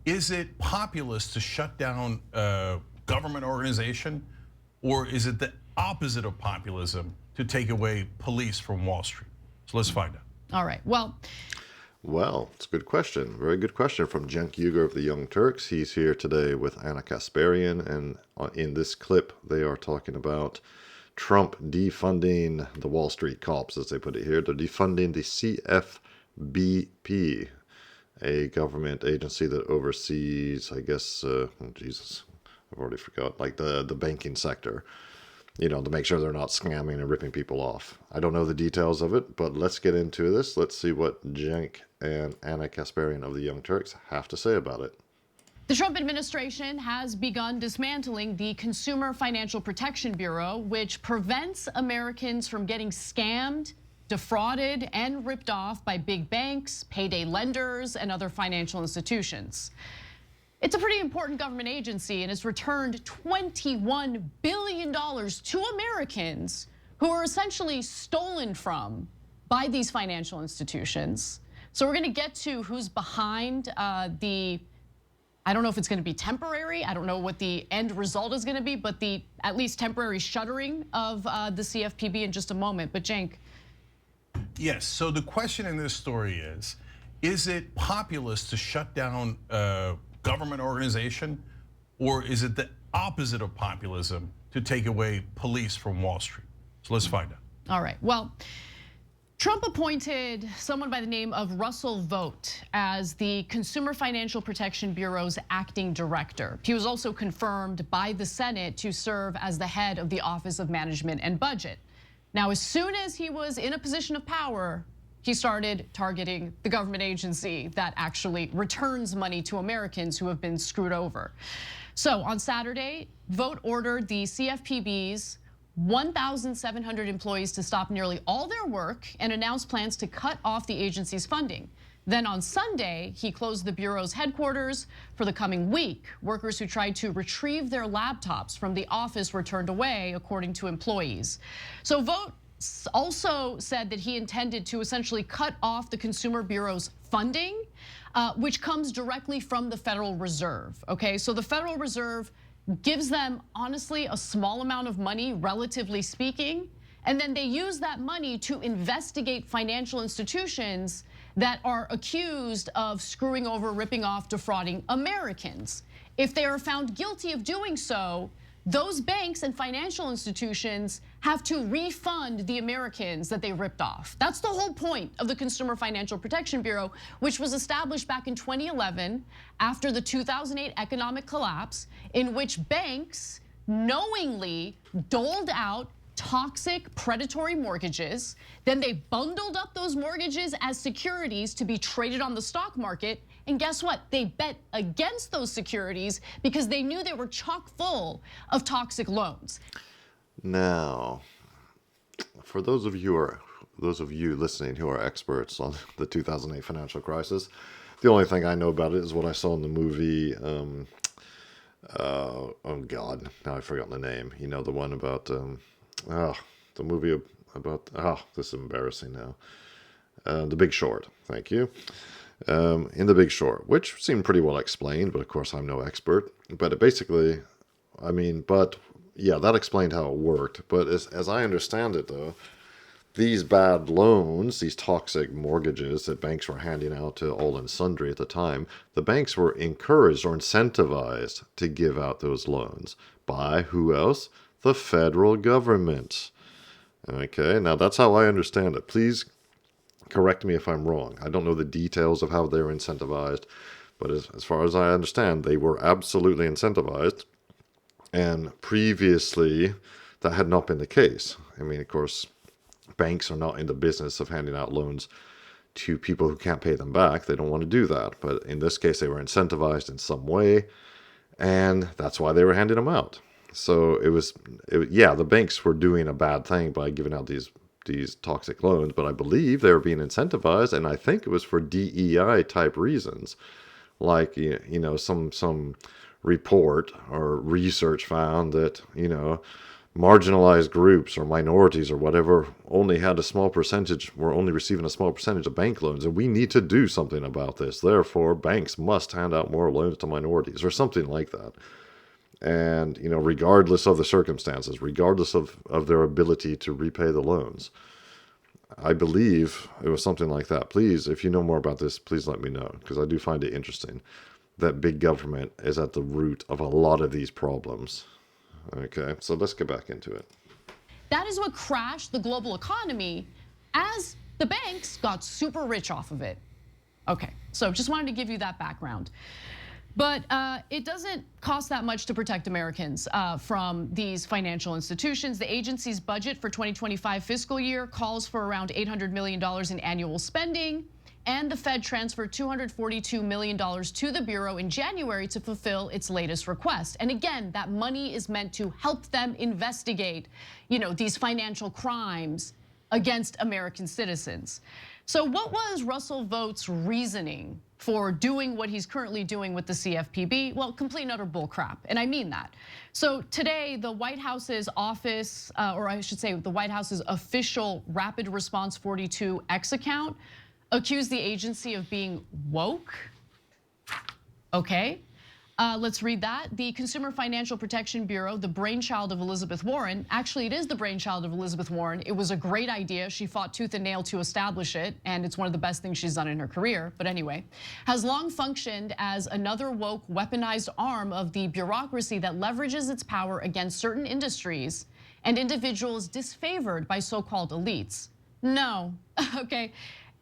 Is it populist to shut down a government organization, or is it the opposite of populism to take away police from Wall Street? So let's find out. All right. Well, it's a good question. Very good question from Cenk of the Young Turks. He's here today with Anna Kasparian, and in this clip, they are talking about Trump defunding the Wall Street cops, as they put it here. They're defunding the CFPB, a government agency that oversees, I guess, Jesus, I've already forgot, like the banking sector, to make sure they're not scamming and ripping people off. I don't know the details of it, but let's get into this. Let's see what Cenk and Anna Kasparian of the Young Turks have to say about it. The Trump administration has begun dismantling the Consumer Financial Protection Bureau, which prevents Americans from getting scammed, defrauded, and ripped off by big banks, payday lenders, and other financial institutions. It's a pretty important government agency and has returned $21 billion to Americans who are essentially stolen from by these financial institutions. So we're gonna get to who's behind I don't know if it's gonna be temporary, I don't know what the end result is gonna be, but the at least temporary shuttering of the CFPB in just a moment. But Cenk. Yes, so the question in this story is it populist to shut down a government organization, or is it the opposite of populism to take away police from Wall Street? So let's find out. All right, well, Trump appointed someone by the name of Russell Vought as the Consumer Financial Protection Bureau's acting director. He was also confirmed by the Senate to serve as the head of the Office of Management and Budget. Now, as soon as he was in a position of power, he started targeting the government agency that actually returns money to Americans who have been screwed over. So on Saturday, Vought ordered the CFPB's 1,700 employees to stop nearly all their work and announced plans to cut off the agency's funding. Then on Sunday, he closed the Bureau's headquarters for the coming week. Workers who tried to retrieve their laptops from the office were turned away, according to employees. So Vought also said that he intended to essentially cut off the Consumer Bureau's funding, which comes directly from the Federal Reserve, okay? So the Federal Reserve gives them, honestly, a small amount of money, relatively speaking, and then they use that money to investigate financial institutions that are accused of screwing over, ripping off, defrauding Americans. If they are found guilty of doing so, those banks and financial institutions have to refund the Americans that they ripped off. That's the whole point of the Consumer Financial Protection Bureau, which was established back in 2011 after the 2008 economic collapse, in which banks knowingly doled out toxic predatory mortgages. Then they bundled up those mortgages as securities to be traded on the stock market. And guess what? They bet against those securities because they knew they were chock full of toxic loans. Now, for those of you listening who are experts on the 2008 financial crisis, the only thing I know about it is what I saw in the movie. Oh God, now I've forgotten the name. You know, the one about the movie about this is embarrassing now. The Big Short. Thank you. In The Big Short, which seemed pretty well explained, but of course I'm no expert. But it basically, that explained how it worked. But as I understand it, though, these bad loans, these toxic mortgages that banks were handing out to all and sundry at the time, the banks were encouraged or incentivized to give out those loans by who else? The federal government. Okay, now that's how I understand it. Please correct me if I'm wrong. I don't know the details of how they're incentivized, but as far as I understand, they were absolutely incentivized. And previously, that had not been the case. I mean, of course, banks are not in the business of handing out loans to people who can't pay them back. They don't want to do that. But in this case, they were incentivized in some way, and that's why they were handing them out. So the banks were doing a bad thing by giving out these toxic loans, but I believe they were being incentivized, and I think it was for DEI type reasons, like some report or research found that marginalized groups or minorities or whatever only had a small percentage, were only receiving a small percentage of bank loans, and we need to do something about this. Therefore, banks must hand out more loans to minorities or something like that. And, regardless of the circumstances, regardless of their ability to repay the loans. I believe it was something like that. Please, if you know more about this, please let me know, because I do find it interesting that big government is at the root of a lot of these problems. Okay, so let's get back into it. That is what crashed the global economy as the banks got super rich off of it. Okay, so just wanted to give you that background. But it doesn't cost that much to protect Americans from these financial institutions. The agency's budget for 2025 fiscal year calls for around $800 million in annual spending. And the Fed transferred $242 million to the Bureau in January to fulfill its latest request. And again, that money is meant to help them investigate, these financial crimes against American citizens. So what was Russell Vought's reasoning for doing what he's currently doing with the CFPB? Well, complete and utter bullcrap, and I mean that. So today, the White House's office, or I should say the White House's official Rapid Response 42 X account accused the agency of being woke. Okay, let's read that. The Consumer Financial Protection Bureau, the brainchild of Elizabeth Warren, actually it is the brainchild of Elizabeth Warren. It was a great idea. She fought tooth and nail to establish it, and it's one of the best things she's done in her career. But anyway, has long functioned as another woke weaponized arm of the bureaucracy that leverages its power against certain industries and individuals disfavored by so-called elites. No, okay.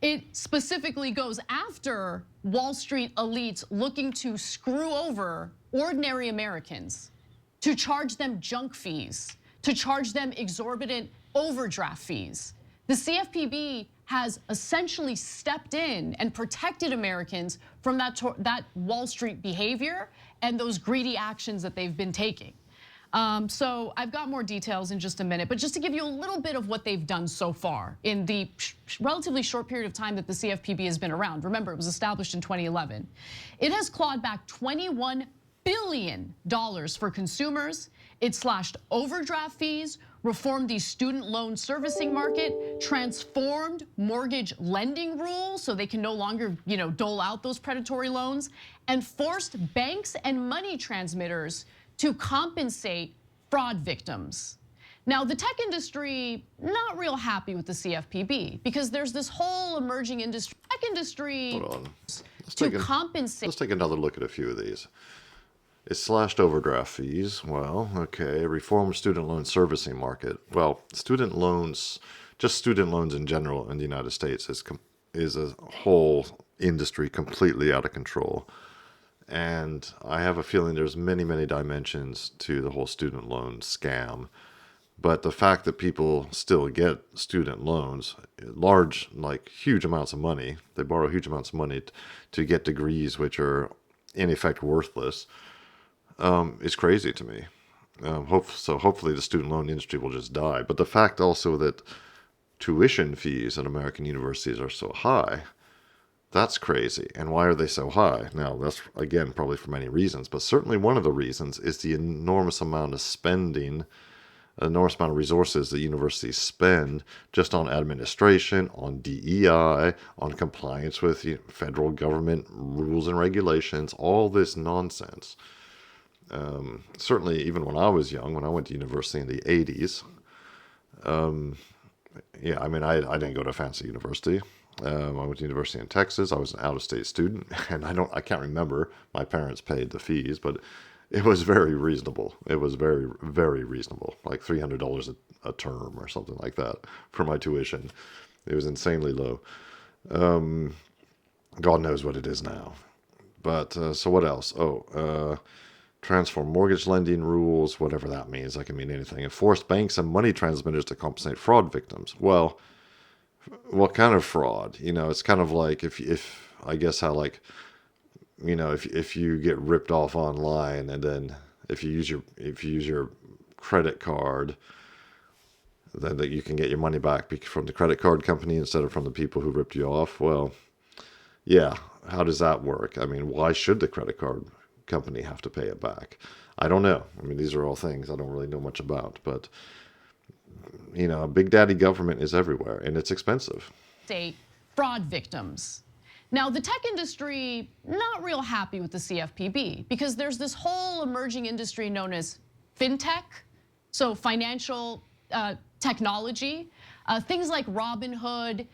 It specifically goes after Wall Street elites looking to screw over ordinary Americans, to charge them junk fees, to charge them exorbitant overdraft fees. The CFPB has essentially stepped in and protected Americans from that Wall Street behavior and those greedy actions that they've been taking. So I've got more details in just a minute, but just to give you a little bit of what they've done so far in the relatively short period of time that the CFPB has been around. Remember, it was established in 2011. It has clawed back $21 billion for consumers. It slashed overdraft fees, reformed the student loan servicing market, transformed mortgage lending rules so they can no longer, dole out those predatory loans, and forced banks and money transmitters to compensate fraud victims. Now, the tech industry, not real happy with the CFPB because there's this whole emerging industry, tech industry Hold on. to compensate. Let's take another look at a few of these. It slashed overdraft fees. Well, okay. Reformed student loan servicing market. Well, student loans, just student loans in general in the United States is a whole industry completely out of control. And I have a feeling there's many, many dimensions to the whole student loan scam. But the fact that people still get student loans, large, like huge amounts of money, they borrow huge amounts of money to get degrees which are in effect worthless, is crazy to me. So hopefully the student loan industry will just die. But the fact also that tuition fees at American universities are so high, that's crazy. And why are they so high? Now, that's, again, probably for many reasons, but certainly one of the reasons is the enormous amount of spending, enormous amount of resources that universities spend just on administration, on DEI, on compliance with federal government rules and regulations, all this nonsense. Certainly, even when I was young, when I went to university in the 80s, yeah, I mean, I didn't go to a fancy university. I went to university in Texas. I was an out-of-state student, and I can't remember. My parents paid the fees, but it was very reasonable. It was very, very reasonable, like $300 a term or something like that for my tuition. It was insanely low. God knows what it is now. But so what else? Transform mortgage lending rules, whatever that means. That can mean anything. And forced banks and money transmitters to compensate fraud victims. Well, what kind of fraud? It's kind of like if I guess how like, if you get ripped off online and then if you use your credit card, then that you can get your money back from the credit card company instead of from the people who ripped you off. Well, yeah, how does that work? I mean, why should the credit card company have to pay it back? I don't know. I mean, these are all things I don't really know much about, but Big Daddy government is everywhere, and it's expensive. State fraud victims. Now, the tech industry, not real happy with the CFPB because there's this whole emerging industry known as fintech, so financial technology, things like Robinhood,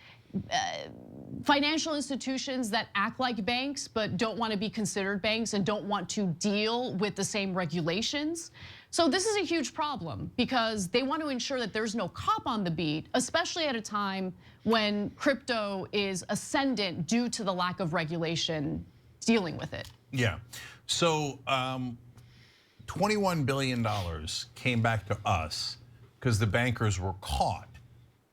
financial institutions that act like banks but don't want to be considered banks and don't want to deal with the same regulations. So this is a huge problem because they want to ensure that there's no cop on the beat, especially at a time when crypto is ascendant due to the lack of regulation dealing with it. Yeah, so $21 billion came back to us because the bankers were caught.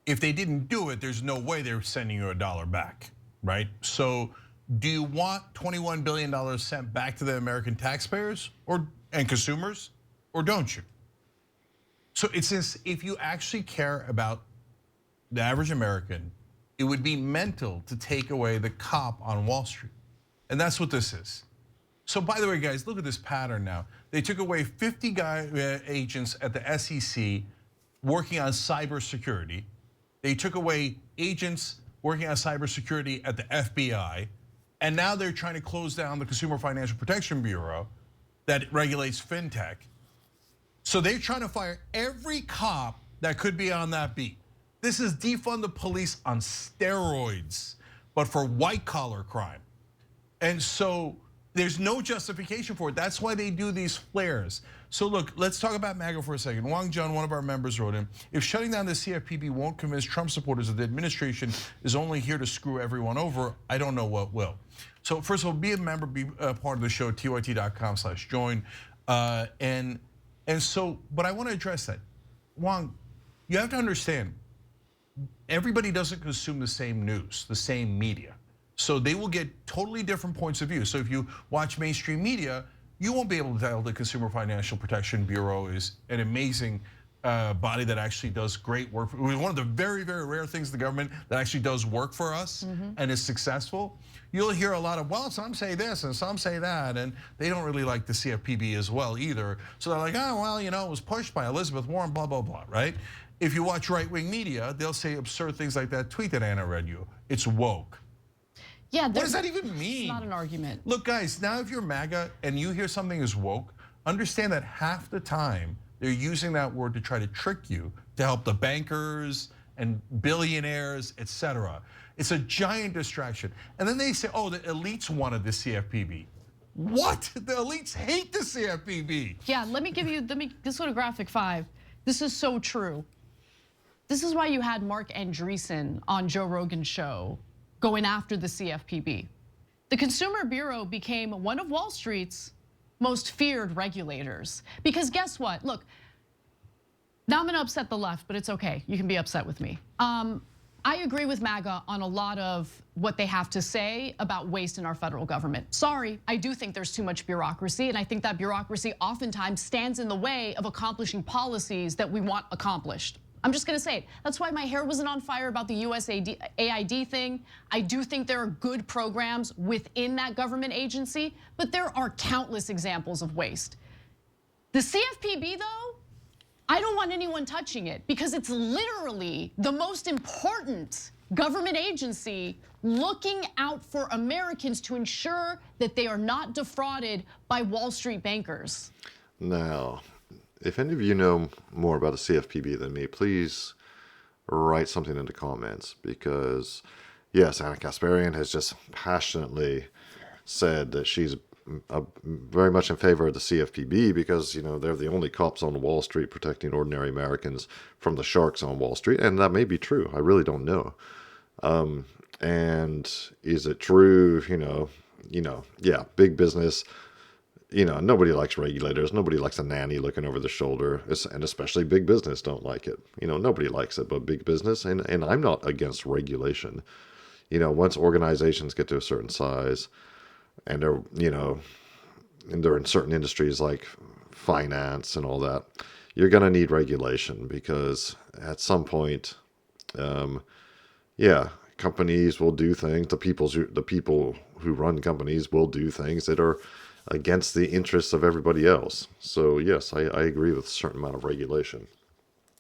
If they didn't do it, there's no way they're sending you $1 back, right? So do you want $21 billion sent back to the American taxpayers and consumers, or don't you? So it's this, if you actually care about the average American, it would be mental to take away the cop on Wall Street. And that's what this is. So by the way, guys, look at this pattern now. They took away 50 agents at the SEC working on cybersecurity. They took away agents working on cybersecurity at the FBI. And now they're trying to close down the Consumer Financial Protection Bureau that regulates fintech. So they're trying to fire every cop that could be on that beat. This is defund the police on steroids, but for white collar crime. And so there's no justification for it. That's why they do these flares. So look, let's talk about MAGA for a second. Wang Jun, one of our members, wrote in, if shutting down the CFPB won't convince Trump supporters that the administration is only here to screw everyone over, I don't know what will. So first of all, be a member, be a part of the show, tyt.com/join. And so, but I want to address that. Wang, you have to understand, everybody doesn't consume the same news, the same media. So they will get totally different points of view. So if you watch mainstream media, you won't be able to tell the Consumer Financial Protection Bureau is an amazing body that actually does great work. One of the very, very rare things in the government that actually does work for us and is successful. You'll hear a lot of, well, some say this and some say that, and they don't really like the CFPB as well either. So they're like, oh, well, it was pushed by Elizabeth Warren, blah, blah, blah, right? If you watch right-wing media, they'll say absurd things like that tweet that Anna read you. It's woke. Yeah, what does that even mean? It's not an argument. Look, guys, now if you're MAGA and you hear something is woke, understand that half the time they're using that word to try to trick you, to help the bankers and billionaires, etc. It's a giant distraction. And then they say, oh, the elites wanted the CFPB. What? The elites hate the CFPB. Yeah, this one a graphic 5. This is so true. This is why you had Mark Andreessen on Joe Rogan's show going after the CFPB. The Consumer Bureau became one of Wall Street's most feared regulators. Because guess what? Look, now I'm gonna upset the left, but it's okay. You can be upset with me. I agree with MAGA on a lot of what they have to say about waste in our federal government. Sorry, I do think there's too much bureaucracy, and I think that bureaucracy oftentimes stands in the way of accomplishing policies that we want accomplished. I'm just gonna say it. That's why my hair wasn't on fire about the USAID thing. I do think there are good programs within that government agency, but there are countless examples of waste. The CFPB though, I don't want anyone touching it because it's literally the most important government agency looking out for Americans to ensure that they are not defrauded by Wall Street bankers. Now, if any of you know more about the CFPB than me, please write something in the comments because, yes, Anna Kasparian has just passionately said that she's very much in favor of the CFPB because, they're the only cops on Wall Street protecting ordinary Americans from the sharks on Wall Street. And that may be true. I really don't know. And is it true? Yeah, big business. Nobody likes regulators. Nobody likes a nanny looking over the shoulder, and especially big business don't like it. Nobody likes it, but big business, and I'm not against regulation. Once organizations get to a certain size, and they're, and they're in certain industries like finance and all that, you're gonna need regulation because at some point, companies will do things. The people who run companies will do things that are against the interests of everybody else. So yes, I agree with a certain amount of regulation.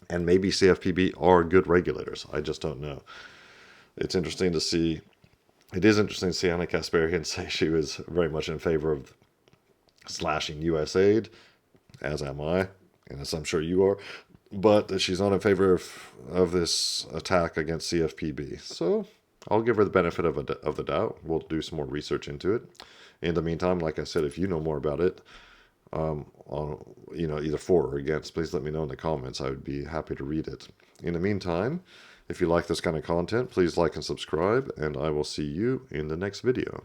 And maybe CFPB are good regulators. I just don't know. It's interesting to see. It is interesting to see Anna Kasparian say she was very much in favor of slashing U.S. aid, as am I, and as I'm sure you are. But she's not in favor of this attack against CFPB. So I'll give her the benefit of the doubt. We'll do some more research into it. In the meantime, like I said, if you know more about it, on either for or against, please let me know in the comments. I would be happy to read it. In the meantime, if you like this kind of content, please like and subscribe, and I will see you in the next video.